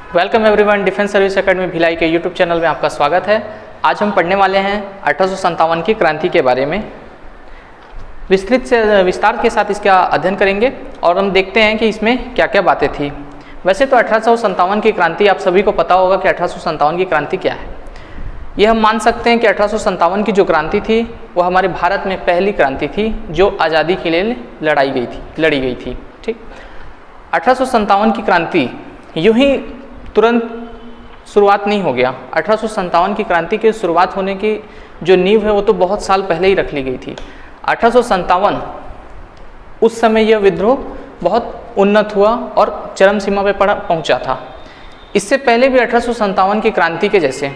Welcome everyone, defence service academy Bhilai के YouTube channel में आपका स्वागत है। आज हम पढ़ने वाले हैं 1857 की क्रांति के बारे में। विस्तार के साथ इसका अध्ययन करेंगे और हम देखते हैं कि इसमें क्या क्या बातें थी। वैसे तो 1857 की क्रांति आप सभी को पता होगा कि 1857 की क्रांति क्या है। ये हम मान सकते हैं कि 1857 की जो क्रांति थी वो हमारे भारत में पहली क्रांति थी जो आज़ादी के लिए लड़ी गई थी। ठीक, 1857 की क्रांति यूं ही तुरंत शुरुआत नहीं हो गया। 1857 की क्रांति की शुरुआत होने की जो नींव है वो तो बहुत साल पहले ही रख ली गई थी। 1857 उस समय यह विद्रोह बहुत उन्नत हुआ और चरम सीमा पे पहुंचा था। इससे पहले भी 1857 की क्रांति के जैसे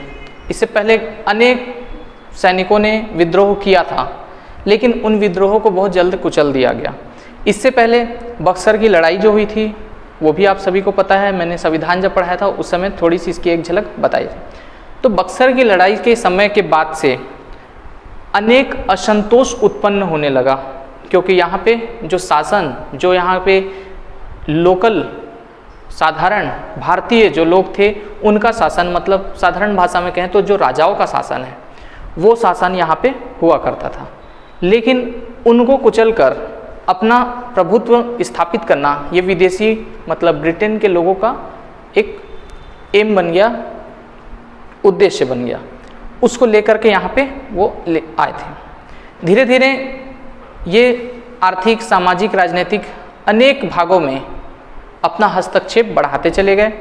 इससे पहले अनेक सैनिकों ने विद्रोह किया था, लेकिन उन विद्रोहों को बहुत जल्द कुचल दिया गया। इससे पहले बक्सर की लड़ाई जो हुई थी वो भी आप सभी को पता है। मैंने संविधान जब पढ़ाया था उस समय थोड़ी सी इसकी एक झलक बताई थी। तो बक्सर की लड़ाई के समय के बाद से अनेक असंतोष उत्पन्न होने लगा, क्योंकि यहाँ पे जो शासन, जो यहाँ पे लोकल साधारण भारतीय जो लोग थे उनका शासन, मतलब साधारण भाषा में कहें तो जो राजाओं का शासन है वो शासन यहाँ पे हुआ करता था। लेकिन उनको कुचलकर अपना प्रभुत्व स्थापित करना ये विदेशी मतलब ब्रिटेन के लोगों का एक एम बन गया, उद्देश्य बन गया। उसको लेकर के यहाँ पे वो आए थे। धीरे धीरे ये आर्थिक, सामाजिक, राजनीतिक अनेक भागों में अपना हस्तक्षेप बढ़ाते चले गए।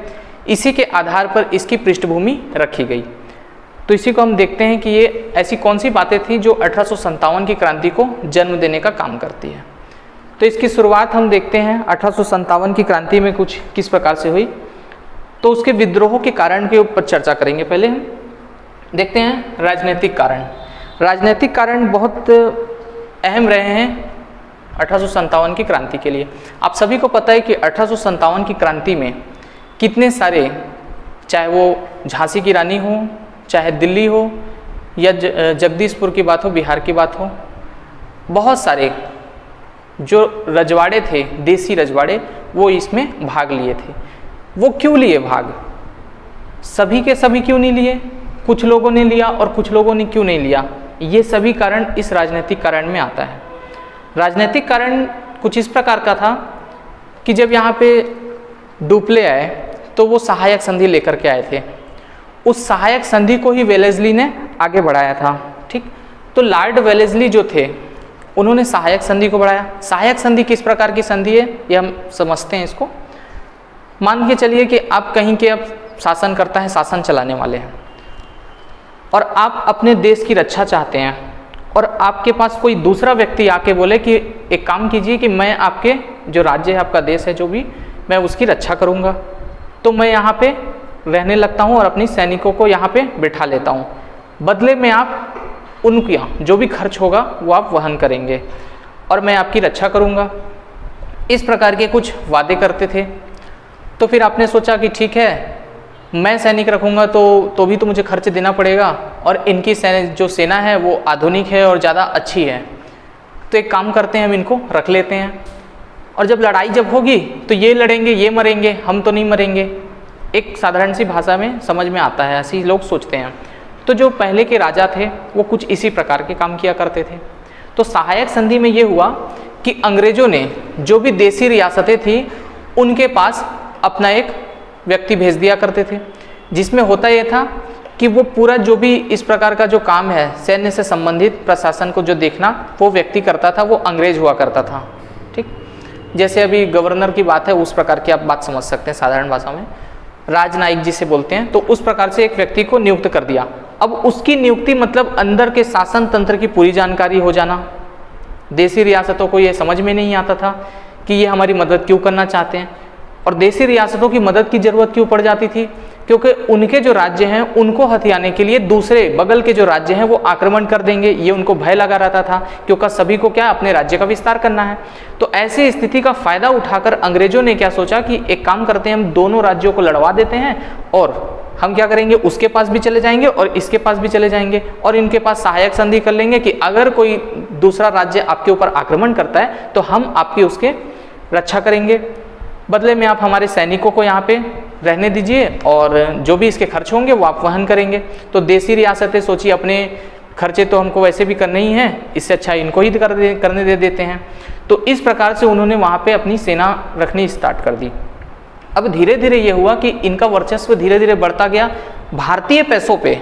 इसी के आधार पर इसकी पृष्ठभूमि रखी गई। तो इसी को हम देखते हैं कि ये ऐसी कौन सी बातें थी जो 1857 की क्रांति को जन्म देने का काम करती है। तो इसकी शुरुआत हम देखते हैं 1857 की क्रांति में कुछ किस प्रकार से हुई। तो उसके विद्रोहों के कारण के ऊपर चर्चा करेंगे। पहले हम देखते हैं राजनीतिक कारण। राजनीतिक कारण बहुत अहम रहे हैं 1857 की क्रांति के लिए। आप सभी को पता है कि 1857 की क्रांति में कितने सारे, चाहे वो झांसी की रानी हो, चाहे दिल्ली हो, या जगदीशपुर की बात हो, बिहार की बात हो, बहुत सारे जो रजवाड़े थे, देसी रजवाड़े, वो इसमें भाग लिए थे। वो क्यों लिए भाग? सभी के सभी क्यों नहीं लिए? कुछ लोगों ने लिया और कुछ लोगों ने क्यों नहीं लिया? ये सभी कारण इस राजनीतिक कारण में आता है। राजनीतिक कारण कुछ इस प्रकार का था कि जब यहाँ पे डुप्ले आए तो वो सहायक संधि लेकर के आए थे। उस सहायक संधि को ही वेलेस्ली ने आगे बढ़ाया था। ठीक, तो लॉर्ड वेलेस्ली जो थे उन्होंने सहायक संधि को बढ़ाया। सहायक संधि किस प्रकार की संधि है ये हम समझते हैं। इसको मान के चलिए कि आप कहीं के अब शासनकर्ता हैं, शासन चलाने वाले हैं, और आप अपने देश की रक्षा चाहते हैं, और आपके पास कोई दूसरा व्यक्ति आके बोले कि एक काम कीजिए कि मैं आपके जो राज्य है, आपका देश है जो भी, मैं उसकी रक्षा करूँगा, तो मैं यहाँ पे रहने लगता हूँ और अपनी सैनिकों को यहाँ पे बिठा लेता हूँ। बदले में आप उनके यहाँ जो भी खर्च होगा वो आप वहन करेंगे और मैं आपकी रक्षा करूँगा। इस प्रकार के कुछ वादे करते थे। तो फिर आपने सोचा कि ठीक है, मैं सैनिक रखूँगा तो भी तो मुझे खर्च देना पड़ेगा, और इनकी जो सेना है वो आधुनिक है और ज़्यादा अच्छी है, तो एक काम करते हैं, हम इनको रख लेते हैं, और जब लड़ाई जब होगी तो ये लड़ेंगे, ये मरेंगे, हम तो नहीं मरेंगे। एक साधारण सी भाषा में समझ में आता है, ऐसे ही लोग सोचते हैं। तो जो पहले के राजा थे वो कुछ इसी प्रकार के काम किया करते थे। तो सहायक संधि में ये हुआ कि अंग्रेजों ने जो भी देसी रियासतें थी उनके पास अपना एक व्यक्ति भेज दिया करते थे, जिसमें होता ये था कि वो पूरा जो भी इस प्रकार का जो काम है, सैन्य से संबंधित प्रशासन को जो देखना, वो व्यक्ति करता था, वो अंग्रेज हुआ करता था। ठीक, जैसे अभी गवर्नर की बात है, उस प्रकार की आप बात समझ सकते हैं साधारण भाषा में, राजनायिक जिसे बोलते हैं। तो उस प्रकार से एक व्यक्ति को नियुक्त कर दिया। अब उसकी नियुक्ति मतलब अंदर के शासन तंत्र की पूरी जानकारी हो जाना। देसी रियासतों को ये समझ में नहीं आता था कि ये हमारी मदद क्यों करना चाहते हैं, और देसी रियासतों की मदद की ज़रूरत क्यों पड़ जाती थी, क्योंकि उनके जो राज्य हैं उनको हथियाने के लिए दूसरे बगल के जो राज्य हैं वो आक्रमण कर देंगे, ये उनको भय लगा रहता था, क्योंकि सभी को क्या अपने राज्य का विस्तार करना है। तो ऐसी स्थिति का फायदा उठाकर अंग्रेजों ने क्या सोचा कि एक काम करते हैं, हम दोनों राज्यों को लड़वा देते हैं, और हम क्या करेंगे, उसके पास भी चले जाएंगे और इसके पास भी चले जाएंगे, और इनके पास सहायक संधि कर लेंगे कि अगर कोई दूसरा राज्य आपके ऊपर आक्रमण करता है तो हम आपकी उसके रक्षा करेंगे। बदले में आप हमारे सैनिकों को यहाँ पे रहने दीजिए और जो भी इसके खर्च होंगे वो आप वहन करेंगे। तो देसी रियासतें सोचिए अपने खर्चे तो हमको वैसे भी करने ही हैं, इससे अच्छा इनको ही करने दे देते हैं। तो इस प्रकार से उन्होंने वहाँ पे अपनी सेना रखनी स्टार्ट कर दी। अब धीरे धीरे ये हुआ कि इनका वर्चस्व धीरे धीरे बढ़ता गया। भारतीय पैसों पे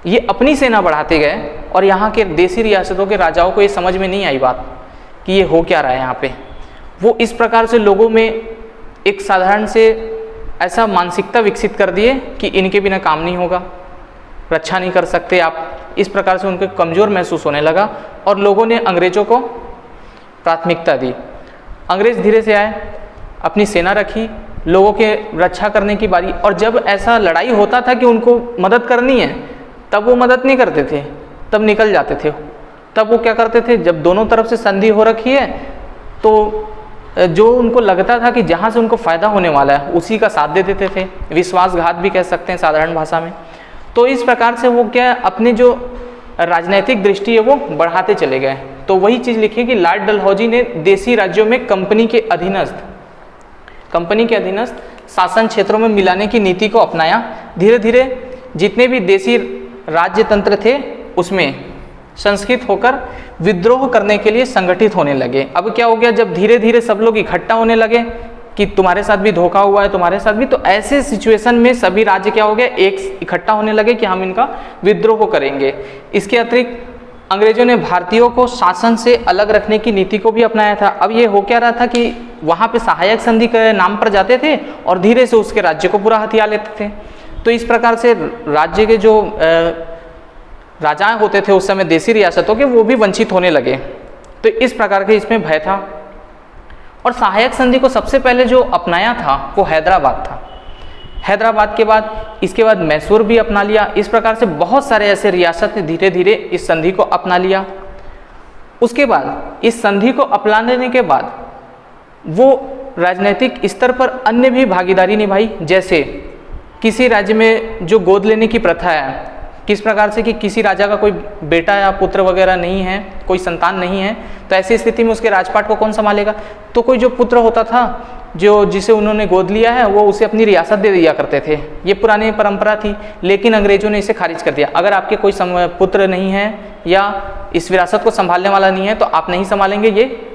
ये अपनी सेना बढ़ाते गए और यहाँ के देसी रियासतों के राजाओं को ये समझ में नहीं आई बात कि ये हो क्या रहा है यहाँ पे। वो इस प्रकार से लोगों में एक साधारण से ऐसा मानसिकता विकसित कर दिए कि इनके बिना काम नहीं होगा, रक्षा नहीं कर सकते आप। इस प्रकार से उनको कमज़ोर महसूस होने लगा और लोगों ने अंग्रेज़ों को प्राथमिकता दी। अंग्रेज़ धीरे से आए, अपनी सेना रखी, लोगों के रक्षा करने की बारी। और जब ऐसा लड़ाई होता था कि उनको मदद करनी है, तब वो मदद नहीं करते थे, तब निकल जाते थे। तब वो क्या करते थे, जब दोनों तरफ से संधि हो रखी है तो जो उनको लगता था कि जहाँ से उनको फ़ायदा होने वाला है उसी का साथ दे देते थे। विश्वासघात भी कह सकते हैं साधारण भाषा में। तो इस प्रकार से वो क्या अपने जो राजनीतिक दृष्टि है वो बढ़ाते चले गए। तो वही चीज़ लिखी है कि लॉर्ड डलहौजी ने देसी राज्यों में कंपनी के अधीनस्थ शासन क्षेत्रों में मिलाने की नीति को अपनाया। धीरे धीरे जितने भी देसी राज्य तंत्र थे उसमें संस्कृत होकर विद्रोह करने के लिए संगठित होने लगे। अब क्या हो गया, जब धीरे धीरे सब लोग इकट्ठा होने लगे कि तुम्हारे साथ भी धोखा हुआ है, तुम्हारे साथ भी, तो ऐसे सिचुएशन में सभी राज्य क्या हो गए, एक इकट्ठा होने लगे कि हम इनका विद्रोह करेंगे। इसके अतिरिक्त अंग्रेजों ने भारतीयों को शासन से अलग रखने की नीति को भी अपनाया था। अब ये हो क्या रहा था कि वहाँ पे सहायक संधि के नाम पर जाते थे और धीरे से उसके राज्य को पूरा हथिया लेते थे। तो इस प्रकार से राज्य के जो राजाएं होते थे उस समय देसी रियासतों के, वो भी वंचित होने लगे। तो इस प्रकार के इसमें भय था। और सहायक संधि को सबसे पहले जो अपनाया था वो हैदराबाद था। हैदराबाद के बाद इसके बाद मैसूर भी अपना लिया। इस प्रकार से बहुत सारे ऐसे रियासत ने धीरे धीरे इस संधि को अपना लिया। उसके बाद इस संधि को अपना लेने के बाद वो राजनीतिक स्तर पर अन्य भी भागीदारी निभाई। जैसे किसी राज्य में जो गोद लेने की प्रथा है, किस प्रकार से कि किसी राजा का कोई बेटा या पुत्र वगैरह नहीं है, कोई संतान नहीं है, तो ऐसी स्थिति में उसके राजपाट को कौन संभालेगा। तो कोई जो पुत्र होता था जो जिसे उन्होंने गोद लिया है वो उसे अपनी रियासत दे दिया करते थे। ये पुरानी परंपरा थी, लेकिन अंग्रेजों ने इसे खारिज कर दिया। अगर आपके कोई पुत्र नहीं है या इस विरासत को संभालने वाला नहीं है तो आप नहीं संभालेंगे, ये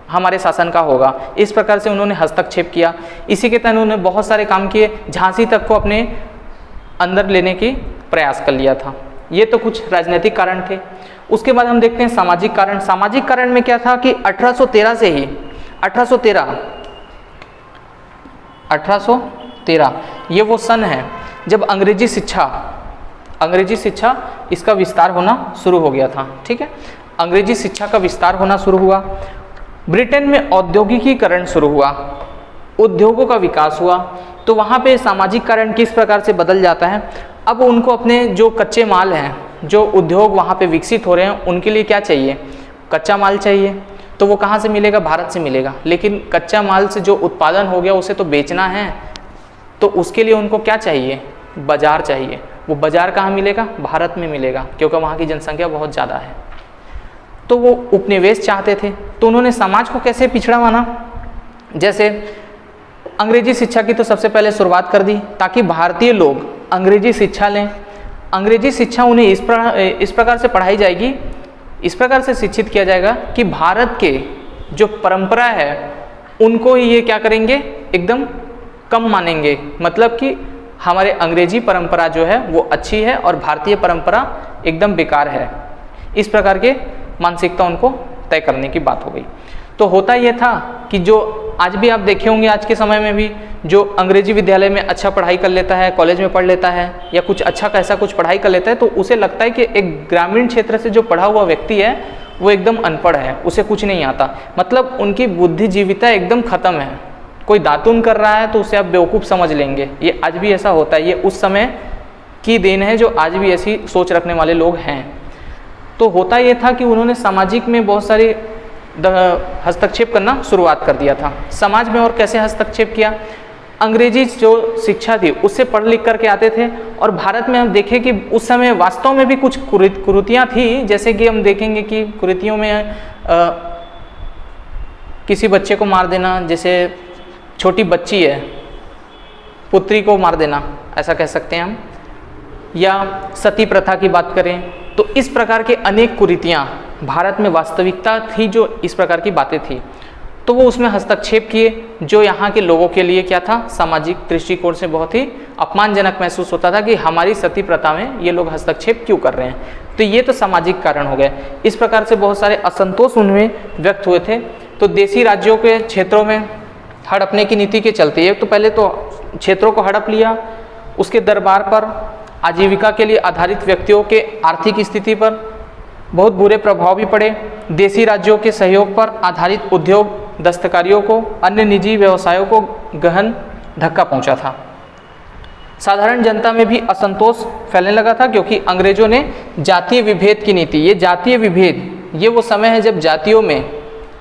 हमारे शासन का होगा। इस प्रकार से उन्होंने हस्तक्षेप किया। इसी के तहत उन्होंने बहुत सारे काम किए, झांसी तक को अपने अंदर लेने की प्रयास कर लिया था। ये तो कुछ राजनीतिक कारण थे। उसके बाद हम देखते हैं सामाजिक कारण। सामाजिक कारण में क्या था कि 1813 से ही 1813 ये वो सन है जब अंग्रेजी शिक्षा इसका विस्तार होना शुरू हो गया था। ठीक है, अंग्रेजी शिक्षा का विस्तार होना शुरू हुआ। ब्रिटेन में औद्योगिकीकरण शुरू हुआ, उद्योगों का विकास हुआ। तो वहाँ पे सामाजिक कारण किस प्रकार से बदल जाता है। अब उनको अपने जो कच्चे माल हैं, जो उद्योग वहाँ पे विकसित हो रहे हैं, उनके लिए क्या चाहिए, कच्चा माल चाहिए। तो वो कहाँ से मिलेगा, भारत से मिलेगा। लेकिन कच्चा माल से जो उत्पादन हो गया उसे तो बेचना है, तो उसके लिए उनको क्या चाहिए, बाजार चाहिए। वो बाजार कहाँ मिलेगा, भारत में मिलेगा, क्योंकि वहाँ की जनसंख्या बहुत ज़्यादा है। तो वो उपनिवेश चाहते थे। तो उन्होंने समाज को कैसे पिछड़ा माना। जैसे अंग्रेजी शिक्षा की तो सबसे पहले शुरुआत कर दी ताकि भारतीय लोग अंग्रेजी शिक्षा लें। अंग्रेजी शिक्षा उन्हें इस प्रकार से पढ़ाई जाएगी, इस प्रकार से शिक्षित किया जाएगा कि भारत के जो परंपरा है उनको ही ये क्या करेंगे, एकदम कम मानेंगे। मतलब कि हमारे अंग्रेजी परंपरा जो है वो अच्छी है और भारतीय परंपरा एकदम बेकार है। इस प्रकार के मानसिकता उनको तय करने की बात हो गई। तो होता ये था कि जो आज भी आप देखे होंगे, आज के समय में भी जो अंग्रेजी विद्यालय में अच्छा पढ़ाई कर लेता है, कॉलेज में पढ़ लेता है या कुछ अच्छा कैसा कुछ पढ़ाई कर लेता है, तो उसे लगता है कि एक ग्रामीण क्षेत्र से जो पढ़ा हुआ व्यक्ति है वो एकदम अनपढ़ है, उसे कुछ नहीं आता। मतलब उनकी बुद्धिजीविता एकदम ख़त्म है। कोई दातुन कर रहा है तो उसे आप बेवकूफ़ समझ लेंगे। ये आज भी ऐसा होता है। ये उस समय की देन है जो आज भी ऐसी सोच रखने वाले लोग हैं। तो होता ये था कि उन्होंने सामाजिक में बहुत सारे हस्तक्षेप करना शुरुआत कर दिया था। समाज में और कैसे हस्तक्षेप किया, अंग्रेजी जो शिक्षा थी उससे पढ़ लिख करके आते थे। और भारत में हम देखें कि उस समय वास्तव में भी कुछ कुरीतियाँ थी। जैसे कि हम देखेंगे कि कुरीतियों में किसी बच्चे को मार देना, जैसे छोटी बच्ची है, पुत्री को मार देना, ऐसा कह सकते हैं हम, या सती प्रथा की बात करें, तो इस प्रकार के अनेक कुरीतियाँ भारत में वास्तविकता थी जो इस प्रकार की बातें थी, तो वो उसमें हस्तक्षेप किए, जो यहाँ के लोगों के लिए क्या था, सामाजिक दृष्टिकोण से बहुत ही अपमानजनक महसूस होता था कि हमारी सती प्रथा में ये लोग हस्तक्षेप क्यों कर रहे हैं। तो ये तो सामाजिक कारण हो गए। इस प्रकार से बहुत सारे असंतोष उनमें व्यक्त हुए थे। तो देशी राज्यों के क्षेत्रों में हड़पने की नीति के चलते एक तो पहले तो क्षेत्रों को हड़प लिया, उसके दरबार पर आजीविका के लिए आधारित व्यक्तियों के आर्थिक स्थिति पर बहुत बुरे प्रभाव भी पड़े। देशी राज्यों के सहयोग पर आधारित उद्योग दस्तकारियों को, अन्य निजी व्यवसायों को गहन धक्का पहुंचा था। साधारण जनता में भी असंतोष फैलने लगा था, क्योंकि अंग्रेजों ने जातीय विभेद की नीति, ये जातीय विभेद, ये वो समय है जब जातियों में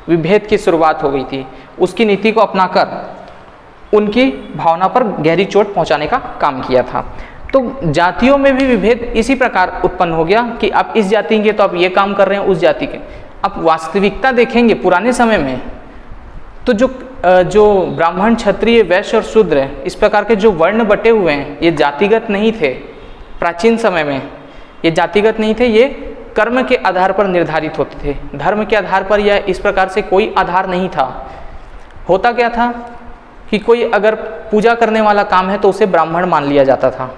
विभेद की शुरुआत हो गई थी, उसकी नीति को अपनाकर उनकी भावना पर गहरी चोट पहुंचाने का काम किया था। तो जातियों में भी विभेद इसी प्रकार उत्पन्न हो गया कि आप इस जाति के तो आप ये काम कर रहे हैं, उस जाति के। आप वास्तविकता देखेंगे पुराने समय में तो जो ब्राह्मण, क्षत्रिय, वैश्य और शूद्र है, इस प्रकार के जो वर्ण बटे हुए हैं, ये जातिगत नहीं थे। प्राचीन समय में ये जातिगत नहीं थे, ये कर्म के आधार पर निर्धारित होते थे, धर्म के आधार पर या इस प्रकार से कोई आधार नहीं था। होता क्या था कि कोई अगर पूजा करने वाला काम है तो उसे ब्राह्मण मान लिया जाता था।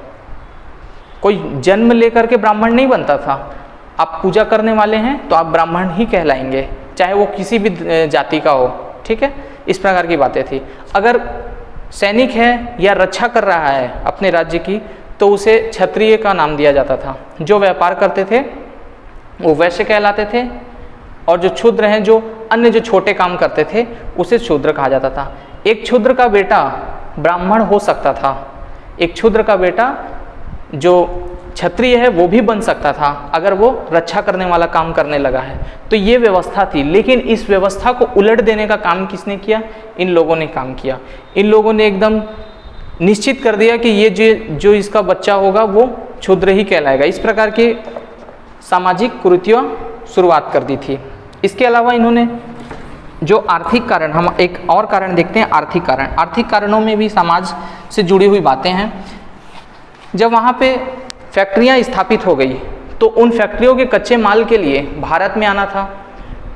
कोई जन्म लेकर के ब्राह्मण नहीं बनता था। आप पूजा करने वाले हैं तो आप ब्राह्मण ही कहलाएंगे, चाहे वो किसी भी जाति का हो, ठीक है। इस प्रकार की बातें थी। अगर सैनिक है या रक्षा कर रहा है अपने राज्य की तो उसे क्षत्रिय का नाम दिया जाता था। जो व्यापार करते थे वो वैश्य कहलाते थे, और जो क्षुद्र हैं, जो अन्य जो छोटे काम करते थे, उसे शूद्र कहा जाता था। एक क्षुद्र का बेटा ब्राह्मण हो सकता था, एक क्षुद्र का बेटा जो क्षत्रिय है वो भी बन सकता था अगर वो रक्षा करने वाला काम करने लगा है। तो ये व्यवस्था थी, लेकिन इस व्यवस्था को उलट देने का काम किसने किया? इन लोगों ने काम किया। इन लोगों ने एकदम निश्चित कर दिया कि ये जो इसका बच्चा होगा वो क्षुद्र ही कहलाएगा। इस प्रकार की सामाजिक कुरीतियाँ शुरुआत कर दी थी। इसके अलावा इन्होंने जो आर्थिक कारण, हम एक और कारण देखते हैं, आर्थिक कारण। आर्थिक कारणों में भी समाज से जुड़ी हुई बातें हैं। जब वहाँ पे फैक्ट्रियाँ स्थापित हो गई तो उन फैक्ट्रियों के कच्चे माल के लिए भारत में आना था।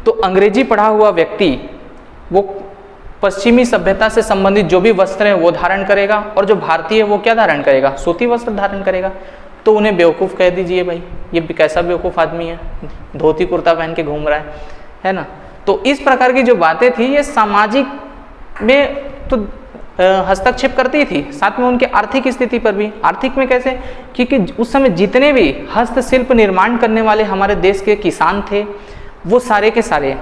तो अंग्रेजी पढ़ा हुआ व्यक्ति वो पश्चिमी सभ्यता से संबंधित जो भी वस्त्र हैं वो धारण करेगा, और जो भारतीय है वो क्या धारण करेगा? सूती वस्त्र धारण करेगा। तो उन्हें बेवकूफ़ कह दीजिए भाई, ये कैसा बेवकूफ़ आदमी है, धोती कुर्ता पहन के घूम रहा है ना। तो इस प्रकार की जो बातें थी ये सामाजिक में तो हस्तक्षेप करती थी, साथ में उनके आर्थिक स्थिति पर भी। आर्थिक में कैसे? क्योंकि उस समय जितने भी हस्तशिल्प निर्माण करने वाले हमारे देश के किसान थे वो सारे के सारे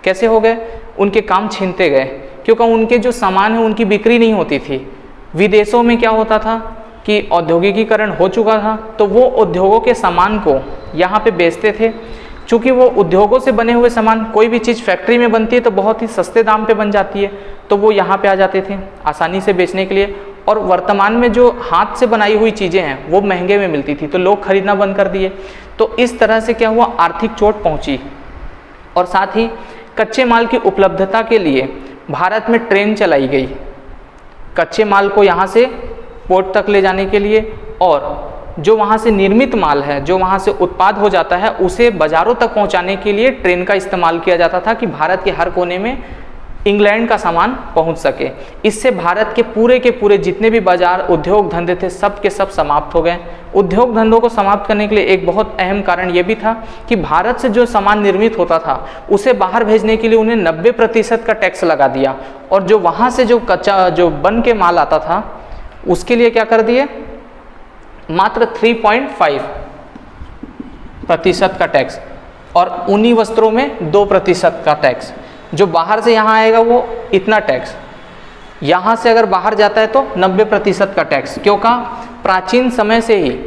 कैसे हो गए? उनके काम छीनते गए, क्योंकि उनके जो सामान है उनकी बिक्री नहीं होती थी। विदेशों में क्या होता था कि औद्योगिकीकरण हो चुका था, तो वो उद्योगों के सामान को यहाँ पे बेचते थे। चूँकि वो उद्योगों से बने हुए सामान, कोई भी चीज़ फैक्ट्री में बनती है तो बहुत ही सस्ते दाम पे बन जाती है, तो वो यहाँ पे आ जाते थे आसानी से बेचने के लिए। और वर्तमान में जो हाथ से बनाई हुई चीज़ें हैं वो महंगे में मिलती थी, तो लोग खरीदना बंद कर दिए। तो इस तरह से क्या हुआ? आर्थिक चोट पहुँची। और साथ ही कच्चे माल की उपलब्धता के लिए भारत में ट्रेन चलाई गई, कच्चे माल को यहाँ से पोर्ट तक ले जाने के लिए, और जो वहाँ से निर्मित माल है, जो वहाँ से उत्पाद हो जाता है, उसे बाज़ारों तक पहुँचाने के लिए ट्रेन का इस्तेमाल किया जाता था कि भारत के हर कोने में इंग्लैंड का सामान पहुँच सके। इससे भारत के पूरे जितने भी बाजार, उद्योग धंधे थे, सब के सब समाप्त हो गए। उद्योग धंधों को समाप्त करने के लिए एक बहुत अहम कारण ये भी था कि भारत से जो सामान निर्मित होता था उसे बाहर भेजने के लिए उन्हें 90% का टैक्स लगा दिया, और जो वहाँ से जो कच्चा जो बन के माल आता था उसके लिए क्या कर दिए? मात्र 3.5% का टैक्स, और ऊनी वस्त्रों में 2% का टैक्स। जो बाहर से यहाँ आएगा वो इतना टैक्स, यहाँ से अगर बाहर जाता है तो 90% का टैक्स। क्योंकि प्राचीन समय से ही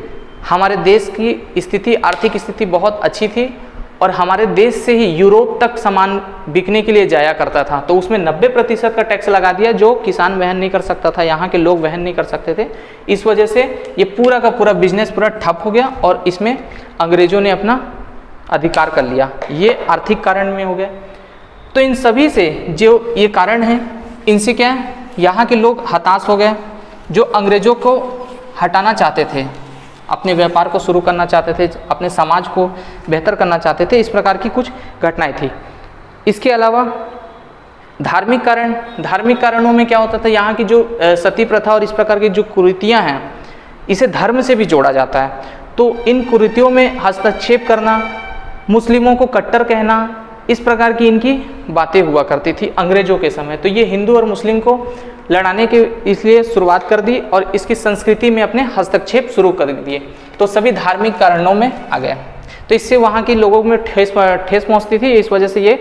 हमारे देश की स्थिति, आर्थिक स्थिति बहुत अच्छी थी, और हमारे देश से ही यूरोप तक सामान बिकने के लिए जाया करता था, तो उसमें 90% का टैक्स लगा दिया, जो किसान वहन नहीं कर सकता था, यहाँ के लोग वहन नहीं कर सकते थे। इस वजह से ये पूरा का पूरा बिजनेस पूरा ठप हो गया, और इसमें अंग्रेजों ने अपना अधिकार कर लिया। ये आर्थिक कारण में हो गया। तो इन सभी से जो ये कारण हैं, इनसे क्या है? यहाँ के लोग हताश हो गए, जो अंग्रेज़ों को हटाना चाहते थे, अपने व्यापार को शुरू करना चाहते थे, अपने समाज को बेहतर करना चाहते थे। इस प्रकार की कुछ घटनाएं थी। इसके अलावा धार्मिक कारणों में क्या होता था, यहाँ की जो सती प्रथा और इस प्रकार की जो कुरीतियाँ हैं, इसे धर्म से भी जोड़ा जाता है। तो इन कुरीतियों में हस्तक्षेप करना, मुस्लिमों को कट्टर कहना, इस प्रकार की इनकी बातें हुआ करती थी अंग्रेज़ों के समय। तो ये हिंदू और मुस्लिम को लड़ाने के इसलिए शुरुआत कर दी और इसकी संस्कृति में अपने हस्तक्षेप शुरू कर दिए। तो सभी धार्मिक कारणों में आ गए। तो इससे वहाँ के लोगों में ठेस पहुँचती थी। इस वजह से ये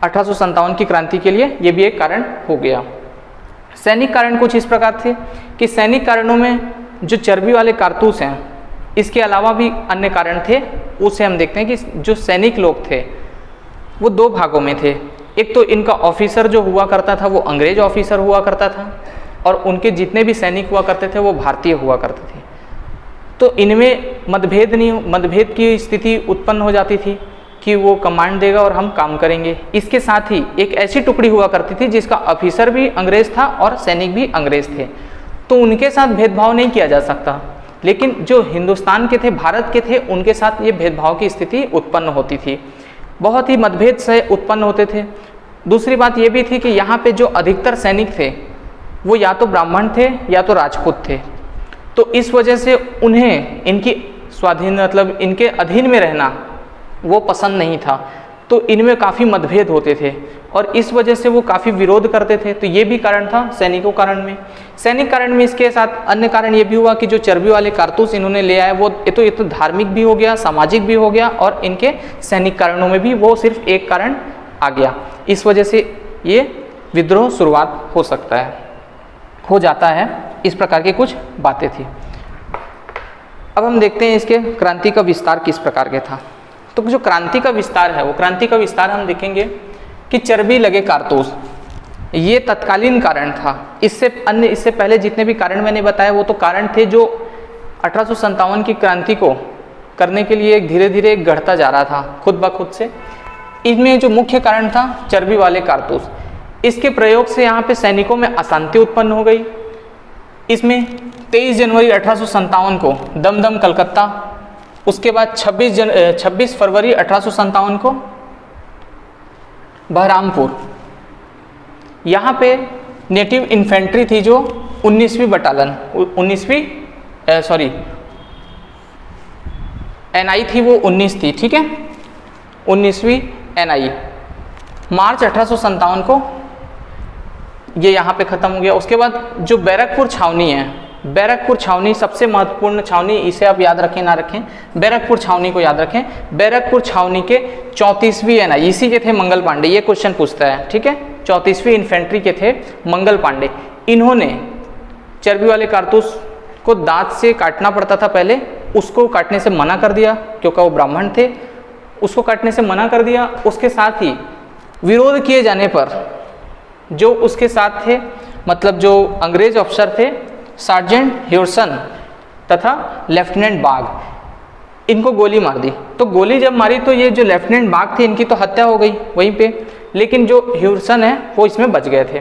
1857 की क्रांति के लिए ये भी एक कारण हो गया। सैनिक कारण कुछ इस प्रकार थे कि सैनिक कारणों में जो चर्बी वाले कारतूस हैं, इसके अलावा भी अन्य कारण थे। उसे हम देखते हैं कि जो सैनिक लोग थे वो दो भागों में थे। एक तो इनका ऑफिसर जो हुआ करता था वो अंग्रेज ऑफिसर हुआ करता था, और उनके जितने भी सैनिक हुआ करते थे वो भारतीय हुआ करते थे। तो इनमें मतभेद की स्थिति उत्पन्न हो जाती थी कि वो कमांड देगा और हम काम करेंगे। इसके साथ ही एक ऐसी टुकड़ी हुआ करती थी जिसका ऑफिसर भी अंग्रेज था और सैनिक भी अंग्रेज थे। तो उनके साथ भेदभाव नहीं किया जा सकता, लेकिन जो हिंदुस्तान के थे, भारत के थे, उनके साथ ये भेदभाव की स्थिति उत्पन्न होती थी। बहुत ही मतभेद से उत्पन्न होते थे। दूसरी बात ये भी थी कि यहाँ पे जो अधिकतर सैनिक थे वो या तो ब्राह्मण थे या तो राजपूत थे। तो इस वजह से उन्हें इनकी स्वाधीन मतलब इनके अधीन में रहना वो पसंद नहीं था। तो इनमें काफ़ी मतभेद होते थे और इस वजह से वो काफ़ी विरोध करते थे। तो ये भी कारण था सैनिक कारण में। इसके साथ अन्य कारण ये भी हुआ कि जो चर्बी वाले कारतूस इन्होंने ले आए वो ये तो धार्मिक भी हो गया, सामाजिक भी हो गया, और इनके सैनिक कारणों में भी वो सिर्फ एक कारण आ गया। इस वजह से ये विद्रोह शुरुआत हो जाता है। इस प्रकार की कुछ बातें थी। अब हम देखते हैं इसके क्रांति का विस्तार किस प्रकार के था। तो जो क्रांति का विस्तार है, वो क्रांति का विस्तार हम देखेंगे कि चर्बी लगे कारतूस, ये तत्कालीन कारण था। इससे पहले जितने भी कारण मैंने बताए वो तो कारण थे जो 1857 की क्रांति को करने के लिए धीरे धीरे गढ़ता जा रहा था खुद ब खुद से। इनमें जो मुख्य कारण था चर्बी वाले कारतूस, इसके प्रयोग से यहाँ पे सैनिकों में अशांति उत्पन्न हो गई। इसमें 23 जनवरी 1857 को दमदम कलकत्ता, उसके बाद 26 फरवरी 1857 को बहरामपुर, यहाँ पे नेटिव इन्फेंट्री थी जो 19वीं बटालियन एनआई थी, वो 19 थी, ठीक है, 19वीं एनआई। मार्च 1857 को ये यहाँ पे ख़त्म हो गया। उसके बाद जो बैरकपुर छावनी है, बैरकपुर छावनी सबसे महत्वपूर्ण छावनी, इसे आप याद रखें ना रखें, बैरकपुर छावनी को याद रखें। बैरकपुर छावनी के 34वीं एनआई, इसी के थे मंगल पांडे, ये क्वेश्चन पूछता है, ठीक है। 34वीं इन्फेंट्री के थे मंगल पांडे। इन्होंने चर्बी वाले कारतूस को दांत से काटना पड़ता था पहले, उसको काटने से मना कर दिया क्योंकि वो ब्राह्मण थे, उसको काटने से मना कर दिया। उसके साथ ही विरोध किए जाने पर जो उसके साथ थे, मतलब जो अंग्रेज अफसर थे, सार्जेंट ह्यूरसन तथा लेफ्टिनेंट बाग, इनको गोली मार दी। तो गोली जब मारी तो ये जो लेफ्टिनेंट बाग थे इनकी तो हत्या हो गई वहीं पे, लेकिन जो ह्यूरसन है वो इसमें बच गए थे।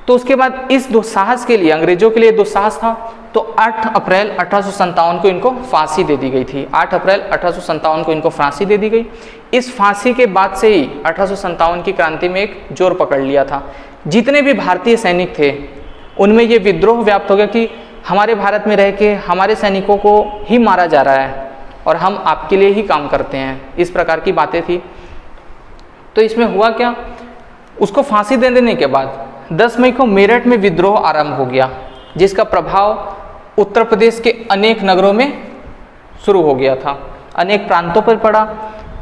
तो उसके बाद इस दुस्साहस के लिए, अंग्रेजों के लिए दुस्साहस था, तो 8 अप्रैल 1857 को इनको फांसी दे दी गई थी। 8 अप्रैल 1857 को इनको फांसी दे दी गई। इस फांसी के बाद से ही 1857 की क्रांति में एक जोर पकड़ लिया था। जितने भी भारतीय सैनिक थे उनमें ये विद्रोह व्याप्त हो गया कि हमारे भारत में रह के हमारे सैनिकों को ही मारा जा रहा है और हम आपके लिए ही काम करते हैं, इस प्रकार की बातें थी। तो इसमें हुआ क्या, उसको फांसी दे देने के बाद 10 मई को मेरठ में विद्रोह आरंभ हो गया, जिसका प्रभाव उत्तर प्रदेश के अनेक नगरों में शुरू हो गया था, अनेक प्रांतों पर पड़ा।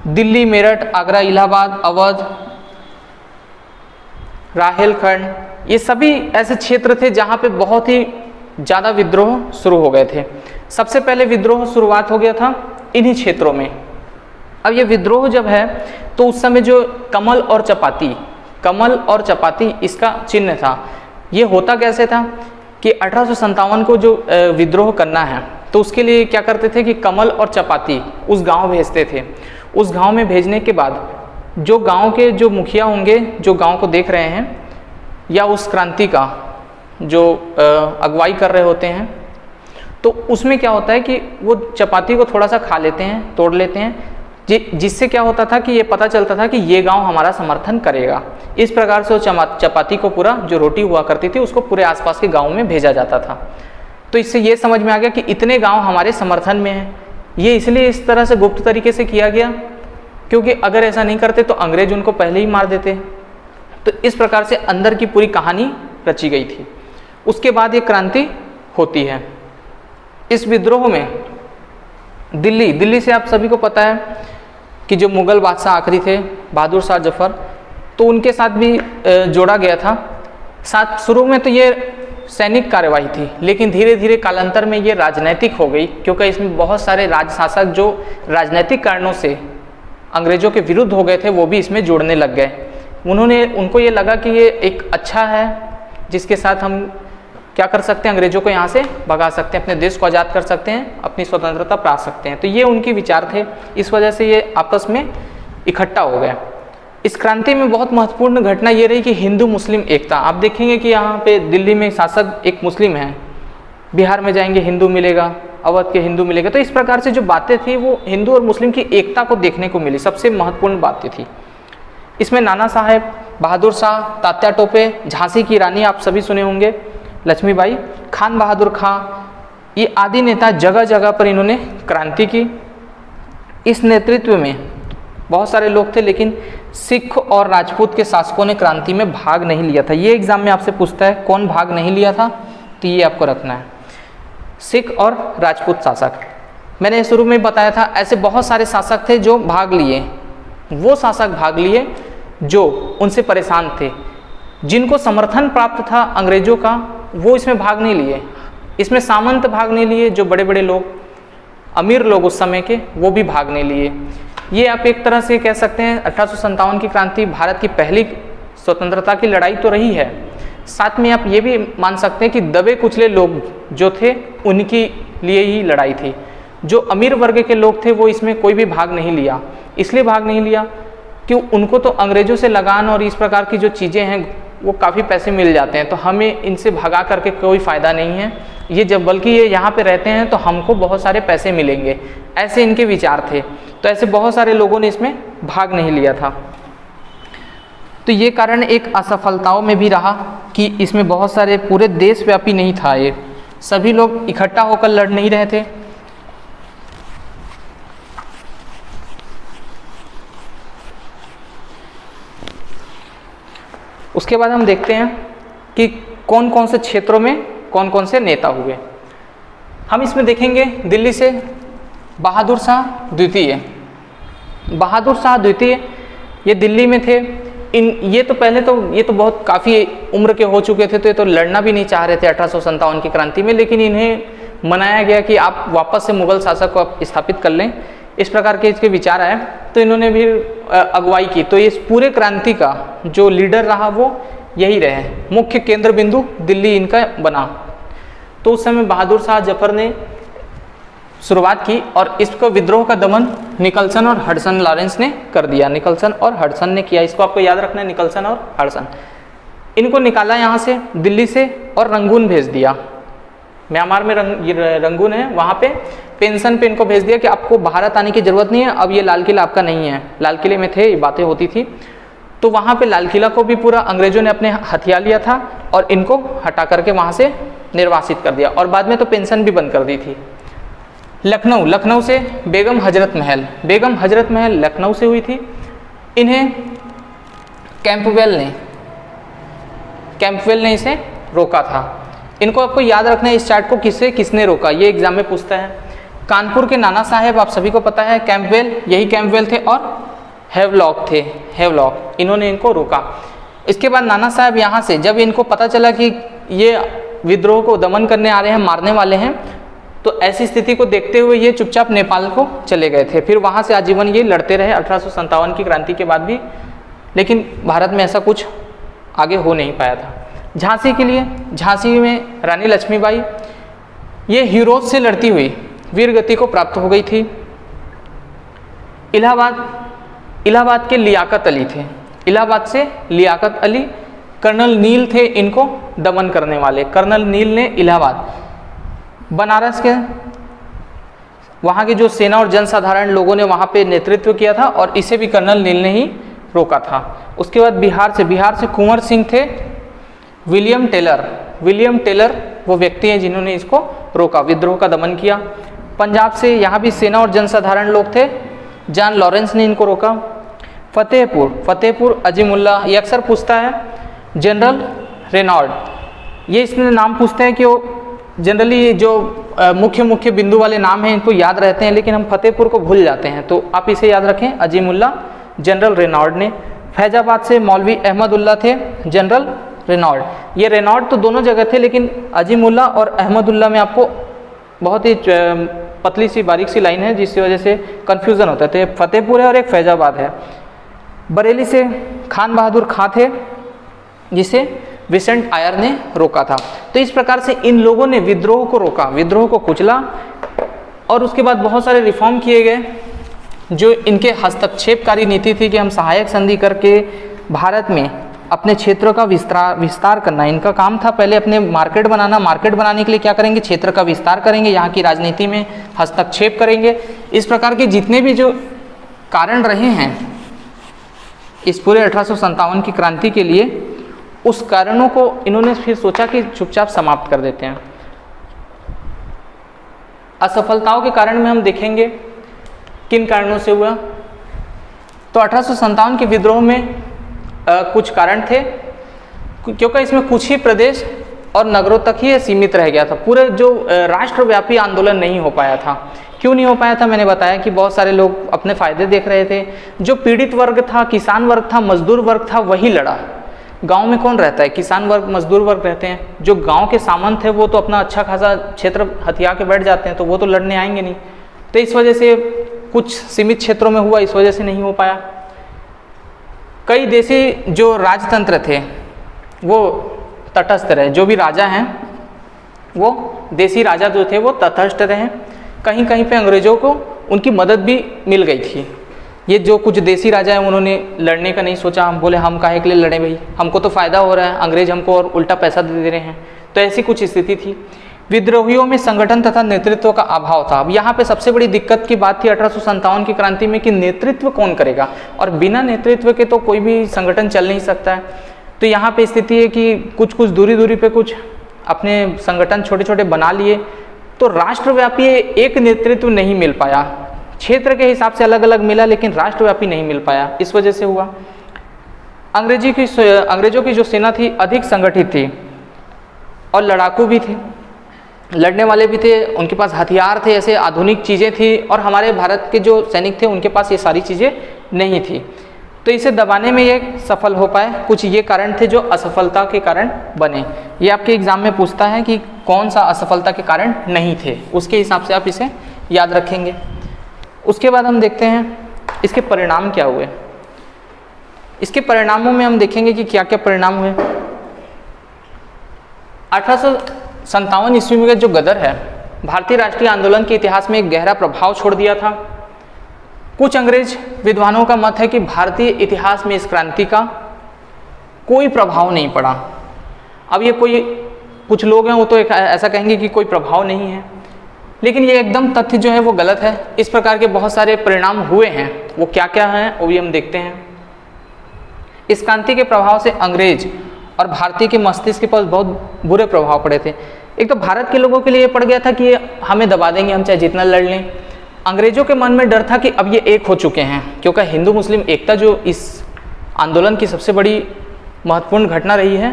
दिल्ली, मेरठ, आगरा, इलाहाबाद, अवध, राहेलखंड, ये सभी ऐसे क्षेत्र थे जहाँ पे बहुत ही ज़्यादा विद्रोह शुरू हो गए थे। सबसे पहले विद्रोह शुरुआत हो गया था इन्हीं क्षेत्रों में। अब ये विद्रोह जब है तो उस समय जो कमल और चपाती इसका चिन्ह था। ये होता कैसे था कि 1857 को जो विद्रोह करना है तो उसके लिए क्या करते थे कि कमल और चपाती उस गांव भेजते थे। उस गांव में भेजने के बाद जो गांव के जो मुखिया होंगे, जो गांव को देख रहे हैं, या उस क्रांति का जो अगुवाई कर रहे होते हैं, तो उसमें क्या होता है कि वो चपाती को थोड़ा सा खा लेते हैं, तोड़ लेते हैं, जिससे क्या होता था कि ये पता चलता था कि ये गांव हमारा समर्थन करेगा। इस प्रकार से वो चपाती को पूरा जो रोटी हुआ करती थी उसको पूरे आसपास के गाँव में भेजा जाता था। तो इससे ये समझ में आ गया कि इतने गांव हमारे समर्थन में हैं। ये इसलिए इस तरह से गुप्त तरीके से किया गया क्योंकि अगर ऐसा नहीं करते तो अंग्रेज उनको पहले ही मार देते। तो इस प्रकार से अंदर की पूरी कहानी रची गई थी। उसके बाद ये क्रांति होती है। इस विद्रोह में दिल्ली से आप सभी को पता है कि जो मुग़ल बादशाह आखिरी थे बहादुर शाह जफ़र, तो उनके साथ भी जोड़ा गया था। साथ शुरू में तो ये सैनिक कार्यवाही थी, लेकिन धीरे धीरे कालांतर में ये राजनैतिक हो गई क्योंकि इसमें बहुत सारे राजशासक जो राजनैतिक कारणों से अंग्रेज़ों के विरुद्ध हो गए थे वो भी इसमें जुड़ने लग गए। उनको ये लगा कि ये एक अच्छा है जिसके साथ हम क्या कर सकते हैं, अंग्रेज़ों को यहाँ से भगा सकते हैं, अपने देश को आज़ाद कर सकते हैं, अपनी स्वतंत्रता पा सकते हैं। तो ये उनके विचार थे, इस वजह से ये आपस में इकट्ठा हो गए। इस क्रांति में बहुत महत्वपूर्ण घटना ये रही कि हिंदू मुस्लिम एकता। आप देखेंगे कि यहाँ पे दिल्ली में शासक एक मुस्लिम है, बिहार में जाएंगे हिंदू मिलेगा, अवध के हिंदू मिलेगा। तो इस प्रकार से जो बातें थी वो हिंदू और मुस्लिम की एकता को देखने को मिली, सबसे महत्वपूर्ण बातें थी। इसमें नाना साहेब, बहादुर शाह, तात्या टोपे, झांसी की रानी आप सभी सुने होंगे, लक्ष्मीबाई, खान बहादुर खां, ये आदि नेता जगह जगह पर इन्होंने क्रांति की। इस नेतृत्व में बहुत सारे लोग थे, लेकिन सिख और राजपूत के शासकों ने क्रांति में भाग नहीं लिया था। ये एग्जाम में आपसे पूछता है कौन भाग नहीं लिया था, तो ये आपको रखना है, सिख और राजपूत शासक। मैंने शुरू में बताया था ऐसे बहुत सारे शासक थे जो भाग लिए। वो शासक भाग लिए जो उनसे परेशान थे, जिनको समर्थन प्राप्त था अंग्रेजों का, वो इसमें भाग नहीं लिए। इसमें सामंत भाग नहीं लिए, जो बड़े बड़े लोग, अमीर लोग उस समय के, वो भी भाग नहीं लिए। ये आप एक तरह से कह सकते हैं 1857 की क्रांति भारत की पहली स्वतंत्रता की लड़ाई तो रही है। साथ में आप ये भी मान सकते हैं कि दबे कुचले लोग जो थे उनके लिए ही लड़ाई थी। जो अमीर वर्ग के लोग थे वो इसमें कोई भी भाग नहीं लिया। इसलिए भाग नहीं लिया कि उनको तो अंग्रेज़ों से लगान और इस प्रकार की जो चीज़ें हैं वो काफ़ी पैसे मिल जाते हैं, तो हमें इनसे भगा करके कोई फ़ायदा नहीं है, ये जब बल्कि ये यहाँ पे रहते हैं तो हमको बहुत सारे पैसे मिलेंगे, ऐसे इनके विचार थे। तो ऐसे बहुत सारे लोगों ने इसमें भाग नहीं लिया था। तो ये कारण एक असफलताओं में भी रहा कि इसमें बहुत सारे पूरे देशव्यापी नहीं था, ये सभी लोग इकट्ठा होकर लड़ नहीं रहे थे। उसके बाद हम देखते हैं कि कौन कौन से क्षेत्रों में कौन कौन से नेता हुए। हम इसमें देखेंगे दिल्ली से बहादुर शाह द्वितीय। बहादुर शाह द्वितीय ये दिल्ली में थे। ये तो पहले तो ये तो बहुत काफ़ी उम्र के हो चुके थे, तो ये तो लड़ना भी नहीं चाह रहे थे 1857 की क्रांति में, लेकिन इन्हें मनाया गया कि आप वापस से मुग़ल शासक को स्थापित कर लें, इस प्रकार के इसके विचार आए, तो इन्होंने भी अगुवाई की। तो इस पूरे क्रांति का जो लीडर रहा वो यही रहे, मुख्य केंद्र बिंदु दिल्ली इनका बना। तो उस समय बहादुर शाह जफर ने शुरुआत की और इसको विद्रोह का दमन निकलसन और हडसन लॉरेंस ने कर दिया। निकलसन और हडसन ने किया, इसको आपको याद रखना है, निकलसन और हडसन। इनको निकाला यहाँ से दिल्ली से और रंगून भेज दिया। म्यांमार में रंगून है, वहाँ पे पेंशन पे इनको भेज दिया कि आपको भारत आने की ज़रूरत नहीं है, अब ये लाल किला आपका नहीं है। लाल किले में थे, ये बातें होती थी। तो वहाँ पे लाल किला को भी पूरा अंग्रेज़ों ने अपने हथिया लिया था और इनको हटा करके वहाँ से निर्वासित कर दिया, और बाद में तो पेंशन भी बंद कर दी थी। लखनऊ से बेगम हजरत महल लखनऊ से हुई थी। इन्हें कैंपवेल ने इसे रोका था। इनको आपको याद रखना है इस चार्ट को, किसने रोका, ये एग्जाम में पूछता है। कानपुर के नाना साहेब आप सभी को पता है, कैंपवेल थे, और हेवलॉक इन्होंने इनको रोका। इसके बाद नाना साहब यहाँ से जब इनको पता चला कि ये विद्रोह को दमन करने आ रहे हैं, मारने वाले हैं, तो ऐसी स्थिति को देखते हुए ये चुपचाप नेपाल को चले गए थे। फिर वहाँ से आजीवन ये लड़ते रहे 1857 की क्रांति के बाद भी, लेकिन भारत में ऐसा कुछ आगे हो नहीं पाया था। झांसी में रानी लक्ष्मीबाई ये हीरोज से लड़ती हुई वीर गति को प्राप्त हो गई थी। इलाहाबाद के लियाकत अली थे। इलाहाबाद से लियाकत अली कर्नल नील थे इनको दमन करने वाले। कर्नल नील ने इलाहाबाद, बनारस के वहाँ की जो सेना और जनसाधारण लोगों ने वहाँ पे नेतृत्व किया था और इसे भी कर्नल नील ने ही रोका था। उसके बाद बिहार से कुंवर सिंह थे। विलियम टेलर वो व्यक्ति हैं जिन्होंने इसको रोका, विद्रोह का दमन किया। पंजाब से यहाँ भी सेना और जनसाधारण लोग थे, जॉन लॉरेंस ने इनको रोका। फतेहपुर अजीमुल्ला, ये अक्सर पूछता है। जनरल रेनॉल्ड, ये इसमें नाम पूछते हैं कि वो जनरली जो मुख्य बिंदु वाले नाम हैं इनको याद रहते हैं, लेकिन हम फतेहपुर को भूल जाते हैं, तो आप इसे याद रखें, अजीमुल्ला, जनरल रेनॉल्ड ने। फैजाबाद से मौलवी अहमदुल्ला थे, जनरल रेनॉल्ड। ये रेनॉल्ड तो दोनों जगह थे, लेकिन अजीमुल्ला और अहमदुल्ला में आपको बहुत ही पतली सी बारीक सी लाइन है जिसकी वजह से कन्फ्यूज़न होता है। तो एक फतेहपुर है और एक फैजाबाद है। बरेली से खान बहादुर खां थे, जिसे विसेंट आयर ने रोका था। तो इस प्रकार से इन लोगों ने विद्रोह को रोका, विद्रोह को कुचला, और उसके बाद बहुत सारे रिफॉर्म किए गए। जो इनके हस्तक्षेपकारी नीति थी कि हम सहायक संधि करके भारत में अपने क्षेत्रों का विस्तार करना, इनका काम था। पहले अपने मार्केट बनाना, मार्केट बनाने के लिए क्या करेंगे, क्षेत्र का विस्तार करेंगे, यहाँ की राजनीति में हस्तक्षेप करेंगे। इस प्रकार के जितने भी जो कारण रहे हैं इस पूरे 1857 की क्रांति के लिए, उस कारणों को इन्होंने फिर सोचा कि चुपचाप समाप्त कर देते हैं। असफलताओं के कारण में हम देखेंगे किन कारणों से हुआ। तो 1857 के विद्रोह में कुछ कारण थे, क्योंकि इसमें कुछ ही प्रदेश और नगरों तक ही सीमित रह गया था। पूरे जो राष्ट्रव्यापी आंदोलन नहीं हो पाया था। क्यों नहीं हो पाया था, मैंने बताया कि बहुत सारे लोग अपने फायदे देख रहे थे। जो पीड़ित वर्ग था, किसान वर्ग था, मजदूर वर्ग था, वही लड़ा। गांव में कौन रहता है, किसान वर्ग, मजदूर वर्ग रहते हैं। जो गांव के सामंत है वो तो अपना अच्छा खासा क्षेत्र हथिया के बैठ जाते हैं, तो वो तो लड़ने आएंगे नहीं। तो इस वजह से कुछ सीमित क्षेत्रों में हुआ, इस वजह से नहीं हो पाया। कई देशी जो राजतंत्र थे वो तटस्थ रहे। जो भी राजा हैं वो देशी राजा जो थे वो तटस्थ रहे। कहीं कहीं पे अंग्रेज़ों को उनकी मदद भी मिल गई थी। ये जो कुछ देसी राजा हैं उन्होंने लड़ने का नहीं सोचा। हम बोले हम काहे के लिए लड़े भाई, हमको तो फ़ायदा हो रहा है, अंग्रेज हमको और उल्टा पैसा दे रहे हैं। तो ऐसी कुछ स्थिति थी। विद्रोहियों में संगठन तथा नेतृत्व का अभाव था। अब यहाँ पे सबसे बड़ी दिक्कत की बात थी 1857 की क्रांति में कि नेतृत्व कौन करेगा, और बिना नेतृत्व के तो कोई भी संगठन चल नहीं सकता है। तो यहाँ पे स्थिति है कि कुछ दूरी पे कुछ अपने संगठन छोटे छोटे बना लिए, तो राष्ट्रव्यापी एक नेतृत्व नहीं मिल पाया। क्षेत्र के हिसाब से अलग अलग मिला, लेकिन राष्ट्रव्यापी नहीं मिल पाया। इस वजह से हुआ। अंग्रेजों की जो सेना थी अधिक संगठित थी और लड़ाकू भी थे, लड़ने वाले भी थे, उनके पास हथियार थे, ऐसे आधुनिक चीज़ें थी। और हमारे भारत के जो सैनिक थे उनके पास ये सारी चीज़ें नहीं थी। तो इसे दबाने में ये सफल हो पाए। कुछ ये कारण थे जो असफलता के कारण बने। ये आपके एग्जाम में पूछता है कि कौन सा असफलता के कारण नहीं थे, उसके हिसाब से आप इसे याद रखेंगे। उसके बाद हम देखते हैं इसके परिणाम क्या हुए। इसके परिणामों में हम देखेंगे कि क्या क्या परिणाम हुए। 1857 ईस्वी में जो गदर है भारतीय राष्ट्रीय आंदोलन के इतिहास में एक गहरा प्रभाव छोड़ दिया था। कुछ अंग्रेज विद्वानों का मत है कि भारतीय इतिहास में इस क्रांति का कोई प्रभाव नहीं पड़ा। अब ये कुछ लोग हैं वो तो ऐसा कहेंगे कि कोई प्रभाव नहीं है, लेकिन ये एकदम तथ्य जो है वो गलत है। इस प्रकार के बहुत सारे परिणाम हुए हैं, वो क्या क्या हैं वो भी हम देखते हैं। इस क्रांति के प्रभाव से अंग्रेज और भारतीय के मस्तिष्क पर बहुत बुरे प्रभाव पड़े थे। एक तो भारत के लोगों के लिए ये पड़ गया था कि ये हमें दबा देंगे, हम चाहे जितना लड़ लें। अंग्रेजों के मन में डर था कि अब ये एक हो चुके हैं, क्योंकि हिंदू मुस्लिम एकता जो इस आंदोलन की सबसे बड़ी महत्वपूर्ण घटना रही है,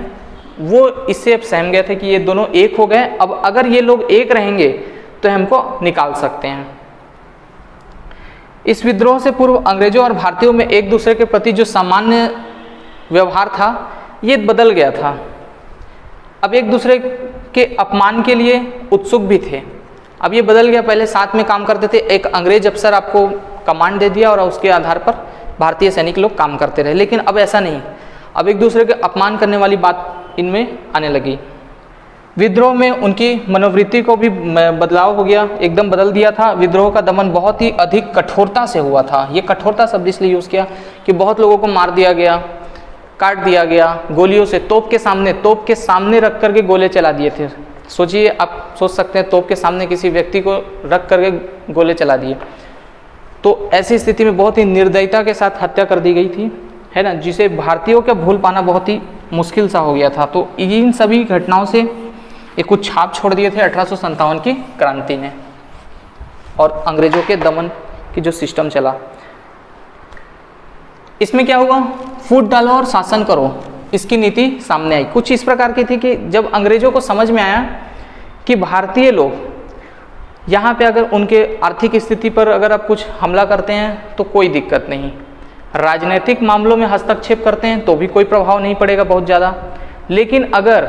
वो इससे अब सहम गए थे कि ये दोनों एक हो गए। अब अगर ये लोग एक रहेंगे तो हमको निकाल सकते हैं। इस विद्रोह से पूर्व अंग्रेजों और भारतीयों में एक दूसरे के प्रति जो सामान्य व्यवहार था ये बदल गया था। अब एक दूसरे के अपमान के लिए उत्सुक भी थे। अब ये बदल गया। पहले साथ में काम करते थे, एक अंग्रेज अफसर आपको कमांड दे दिया और उसके आधार पर भारतीय सैनिक लोग काम करते रहे। लेकिन अब ऐसा नहीं, अब एक दूसरे के अपमान करने वाली बात इनमें आने लगी। विद्रोह में उनकी मनोवृत्ति को भी बदलाव हो गया, एकदम बदल दिया था। विद्रोह का दमन बहुत ही अधिक कठोरता से हुआ था। ये कठोरता शब्द इसलिए यूज़ किया कि बहुत लोगों को मार दिया गया, काट दिया गया गोलियों से, तोप के सामने रख करके गोले चला दिए थे। सोचिए, आप सोच सकते हैं तोप के सामने किसी व्यक्ति को रख करके गोले चला दिए। तो ऐसी स्थिति में बहुत ही निर्दयता के साथ हत्या कर दी गई थी, है ना, जिसे भारतीयों का भूल पाना बहुत ही मुश्किल सा हो गया था। तो इन सभी घटनाओं से एक कुछ छाप छोड़ दिए थे 1857 की क्रांति ने और अंग्रेजों के दमन की जो सिस्टम चला। इसमें क्या हुआ, फूट डालो और शासन करो, इसकी नीति सामने आई। कुछ इस प्रकार की थी कि जब अंग्रेजों को समझ में आया कि भारतीय लोग यहाँ पे अगर उनके आर्थिक स्थिति पर अगर आप कुछ हमला करते हैं तो कोई दिक्कत नहीं, राजनीतिक मामलों में हस्तक्षेप करते हैं तो भी कोई प्रभाव नहीं पड़ेगा बहुत ज़्यादा, लेकिन अगर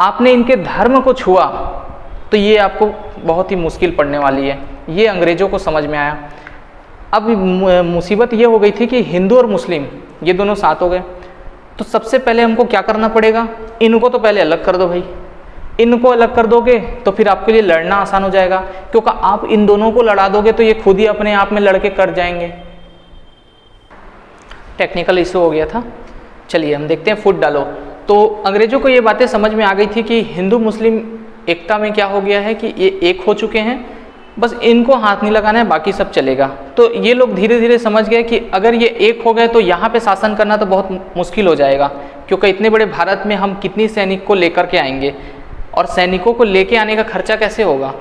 आपने इनके धर्म को छुआ तो ये आपको बहुत ही मुश्किल पड़ने वाली है। ये अंग्रेजों को समझ में आया। अब मुसीबत ये हो गई थी कि हिंदू और मुस्लिम ये दोनों साथ हो गए, तो सबसे पहले हमको क्या करना पड़ेगा, इनको तो पहले अलग कर दो भाई। इनको अलग कर दोगे तो फिर आपके लिए लड़ना आसान हो जाएगा, क्योंकि आप इन दोनों को लड़ा दोगे तो ये खुद ही अपने आप में लड़के कर जाएंगे। टेक्निकल इशू हो गया था। चलिए हम देखते हैं, फुट डालो। तो अंग्रेजों को ये बातें समझ में आ गई थी कि हिंदू मुस्लिम एकता में क्या हो गया है कि ये एक हो चुके हैं, बस इनको हाथ नहीं लगाना है, बाकी सब चलेगा। तो ये लोग धीरे धीरे समझ गए कि अगर ये एक हो गए तो यहाँ पे शासन करना तो बहुत मुश्किल हो जाएगा, क्योंकि इतने बड़े भारत में हम कितनी सैनिक को लेकर के आएंगे और सैनिकों को लेके आने का खर्चा कैसे होगा,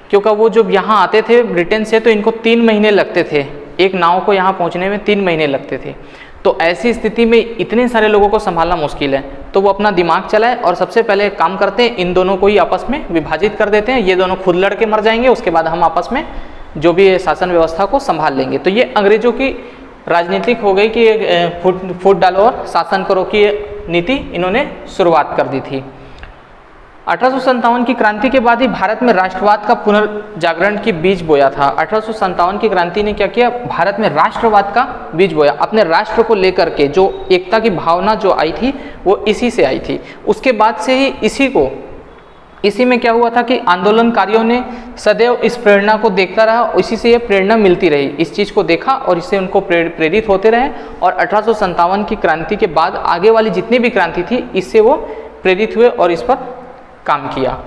क्योंकि वो जब यहाँ आते थे ब्रिटेन से तो इनको 3 महीने लगते थे, एक नाव को यहाँ पहुँचने में 3 महीने लगते थे। तो ऐसी स्थिति में इतने सारे लोगों को संभालना मुश्किल है। तो वो अपना दिमाग चलाए और सबसे पहले काम करते हैं, इन दोनों को ही आपस में विभाजित कर देते हैं, ये दोनों खुद लड़ के मर जाएंगे, उसके बाद हम आपस में जो भी शासन व्यवस्था को संभाल लेंगे। तो ये अंग्रेजों की राजनीतिक हो गई कि फूट डालो और शासन करो की नीति इन्होंने शुरुआत कर दी थी। 1857 की क्रांति के बाद ही भारत में राष्ट्रवाद का पुनर्जागरण की बीज बोया था। 1857 की क्रांति ने क्या किया, भारत में राष्ट्रवाद का बीज बोया। अपने राष्ट्र को लेकर के जो एकता की भावना जो आई थी वो इसी से आई थी। उसके बाद से ही इसी में क्या हुआ था कि आंदोलनकारियों ने सदैव इस प्रेरणा को देखता रहा, इसी से ये प्रेरणा मिलती रही, इस चीज़ को देखा और इससे उनको प्रेरित होते रहे। और 1857 की क्रांति के बाद आगे वाली जितनी भी क्रांति थी इससे वो प्रेरित हुए और इस पर काम किया।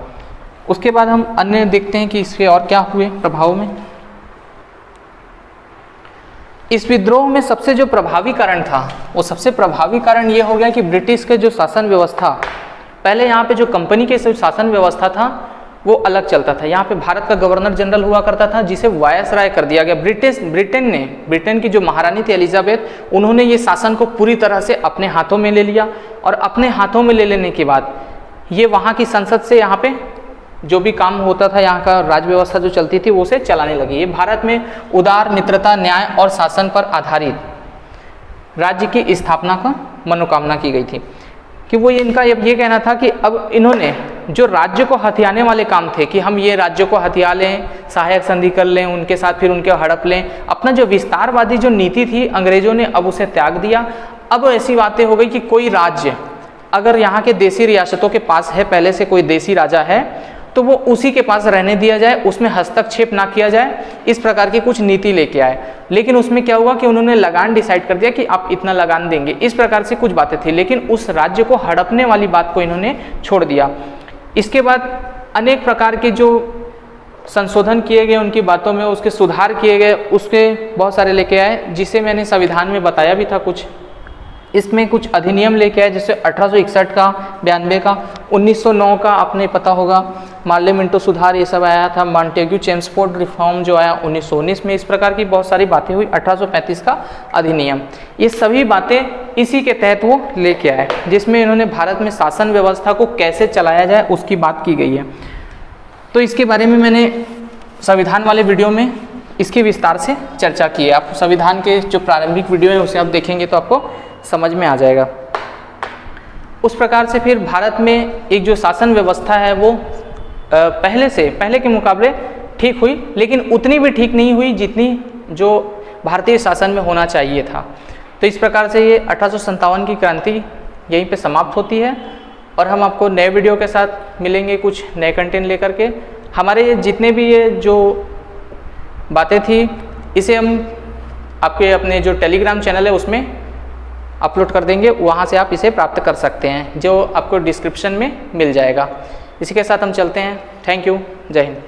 उसके बाद हम अन्य देखते हैं कि इसके और क्या हुए प्रभाव में। इस विद्रोह में सबसे जो प्रभावी कारण था वो सबसे प्रभावी कारण ये हो गया कि ब्रिटिश के जो शासन व्यवस्था, पहले यहाँ पे जो कंपनी के शासन व्यवस्था था वो अलग चलता था। यहाँ पे भारत का गवर्नर जनरल हुआ करता था जिसे वायसराय कर दिया गया। ब्रिटेन की जो महारानी थी एलिजाबेथ, उन्होंने ये शासन को पूरी तरह से अपने हाथों में ले लिया और अपने हाथों में ले लेने के बाद ये वहाँ की संसद से यहाँ पे जो भी काम होता था, यहाँ का राज्य व्यवस्था जो चलती थी वो उसे चलाने लगी। ये भारत में उदार मित्रता, न्याय और शासन पर आधारित राज्य की स्थापना का मनोकामना की गई थी कि वो इनका ये कहना था कि अब इन्होंने जो राज्य को हथियाने वाले काम थे कि हम ये राज्य को हथिया लें, सहायक संधि कर लें उनके साथ, फिर उनके हड़प लें, अपना जो विस्तारवादी जो नीति थी अंग्रेजों ने अब उसे त्याग दिया। अब ऐसी बातें हो गई कि कोई राज्य अगर यहाँ के देसी रियासतों के पास है, पहले से कोई देसी राजा है, तो वो उसी के पास रहने दिया जाए, उसमें हस्तक्षेप ना किया जाए, इस प्रकार की कुछ नीति लेके आए। लेकिन उसमें क्या हुआ कि उन्होंने लगान डिसाइड कर दिया कि आप इतना लगान देंगे, इस प्रकार से कुछ बातें थी, लेकिन उस राज्य को हड़पने वाली बात को इन्होंने छोड़ दिया। इसके बाद अनेक प्रकार के जो संशोधन किए गए उनकी बातों में, उसके सुधार किए गए, उसके बहुत सारे लेके आए, जिसे मैंने संविधान में बताया भी था कुछ। इसमें कुछ अधिनियम लेके आए, जैसे 1861 का, 92 का, 1909 का आपने पता होगा मार्ले मिंटो सुधार, ये सब आया था। मॉन्टेग्यू चेम्सफोर्ड रिफॉर्म जो आया 1919 में, इस प्रकार की बहुत सारी बातें हुई। 1835 का अधिनियम, ये सभी बातें इसी के तहत वो लेके आए, जिसमें इन्होंने भारत में शासन व्यवस्था को कैसे चलाया जाए उसकी बात की गई है। तो इसके बारे में मैंने संविधान वाले वीडियो में इसकी विस्तार से चर्चा की है। आप संविधान के जो प्रारंभिक वीडियो है उसे आप देखेंगे तो आपको समझ में आ जाएगा। उस प्रकार से फिर भारत में एक जो शासन व्यवस्था है वो पहले के मुकाबले ठीक हुई, लेकिन उतनी भी ठीक नहीं हुई जितनी जो भारतीय शासन में होना चाहिए था। तो इस प्रकार से ये 1857 की क्रांति यहीं पे समाप्त होती है और हम आपको नए वीडियो के साथ मिलेंगे, कुछ नए कंटेंट लेकर के। हमारे ये जितने भी ये जो बातें थी इसे हम आपके अपने जो टेलीग्राम चैनल है उसमें अपलोड कर देंगे, वहाँ से आप इसे प्राप्त कर सकते हैं, जो आपको डिस्क्रिप्शन में मिल जाएगा। इसी के साथ हम चलते हैं। थैंक यू, जय हिंद।